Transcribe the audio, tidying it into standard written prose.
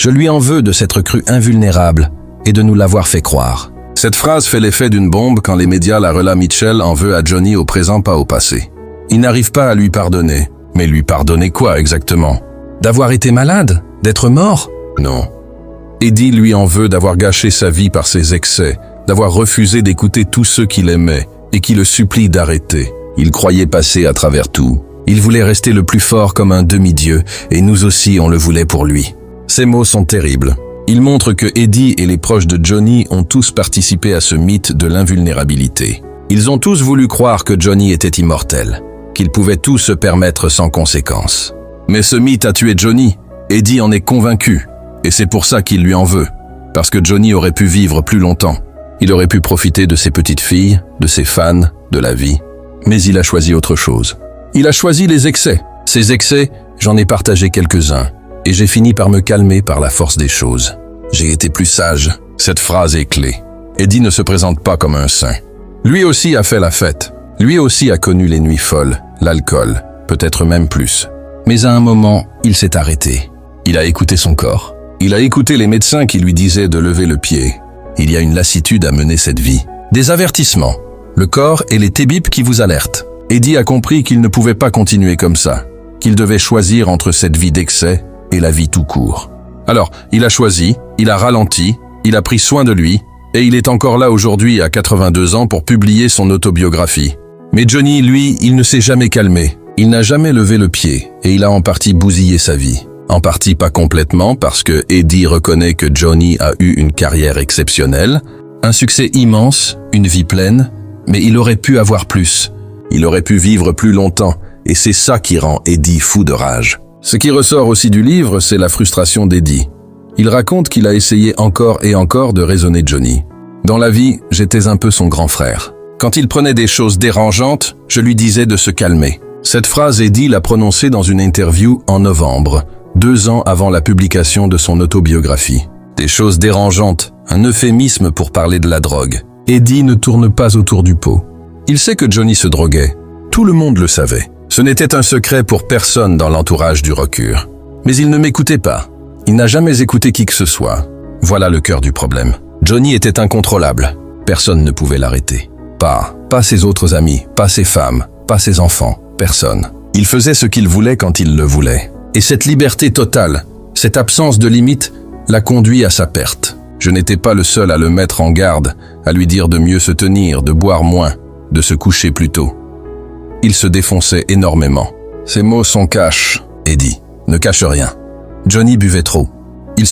Je lui en veux de s'être cru invulnérable et de nous l'avoir fait croire. » Cette phrase fait l'effet d'une bombe quand les médias la relaient. Mitchell en veut à Johnny au présent, pas au passé. Il n'arrive pas à lui pardonner. Mais lui pardonner quoi exactement? D'avoir été malade? D'être mort? Non. Eddie lui en veut d'avoir gâché sa vie par ses excès, d'avoir refusé d'écouter tous ceux qu'il aimait et qui le supplient d'arrêter. Il croyait passer à travers tout. Il voulait rester le plus fort comme un demi-dieu, et nous aussi on le voulait pour lui. Ces mots sont terribles. Ils montrent que Eddie et les proches de Johnny ont tous participé à ce mythe de l'invulnérabilité. Ils ont tous voulu croire que Johnny était immortel, qu'il pouvait tout se permettre sans conséquence. Mais ce mythe a tué Johnny. Eddie en est convaincu, et c'est pour ça qu'il lui en veut. Parce que Johnny aurait pu vivre plus longtemps. Il aurait pu profiter de ses petites filles, de ses fans, de la vie. Mais il a choisi autre chose. Il a choisi les excès. Ces excès, j'en ai partagé quelques-uns, et j'ai fini par me calmer par la force des choses. J'ai été plus sage. Cette phrase est clé. Eddie ne se présente pas comme un saint. Lui aussi a fait la fête. Lui aussi a connu les nuits folles, l'alcool, peut-être même plus. Mais à un moment, il s'est arrêté. Il a écouté son corps. Il a écouté les médecins qui lui disaient de lever le pied. Il y a une lassitude à mener cette vie. Des avertissements. Le corps et les tébip qui vous alertent. Eddie a compris qu'il ne pouvait pas continuer comme ça. Qu'il devait choisir entre cette vie d'excès et la vie tout court. Alors, il a choisi, il a ralenti, il a pris soin de lui, et il est encore là aujourd'hui à 82 ans pour publier son autobiographie. Mais Johnny, lui, il ne s'est jamais calmé. Il n'a jamais levé le pied, et il a en partie bousillé sa vie. En partie pas complètement, parce que Eddie reconnaît que Johnny a eu une carrière exceptionnelle, un succès immense, une vie pleine, mais il aurait pu avoir plus. Il aurait pu vivre plus longtemps, et c'est ça qui rend Eddie fou de rage. Ce qui ressort aussi du livre, c'est la frustration d'Eddie. Il raconte qu'il a essayé encore et encore de raisonner Johnny. Dans la vie, j'étais un peu son grand frère. Quand il prenait des choses dérangeantes, je lui disais de se calmer. Cette phrase, Eddie l'a prononcée dans une interview en novembre, 2 ans avant la publication de son autobiographie. Des choses dérangeantes, un euphémisme pour parler de la drogue. Eddie ne tourne pas autour du pot. Il sait que Johnny se droguait. Tout le monde le savait. Ce n'était un secret pour personne dans l'entourage du rockure. Mais il ne m'écoutait pas. Il n'a jamais écouté qui que ce soit. Voilà le cœur du problème. Johnny était incontrôlable. Personne ne pouvait l'arrêter. Pas ses autres amis, pas ses femmes, pas ses enfants, personne. Il faisait ce qu'il voulait quand il le voulait. Et cette liberté totale, cette absence de limite, l'a conduit à sa perte. Je n'étais pas le seul à le mettre en garde, à lui dire de mieux se tenir, de boire moins, de se coucher plus tôt. Il se défonçait énormément. Ces mots sont cash, Eddie. Ne cache rien. Johnny buvait trop.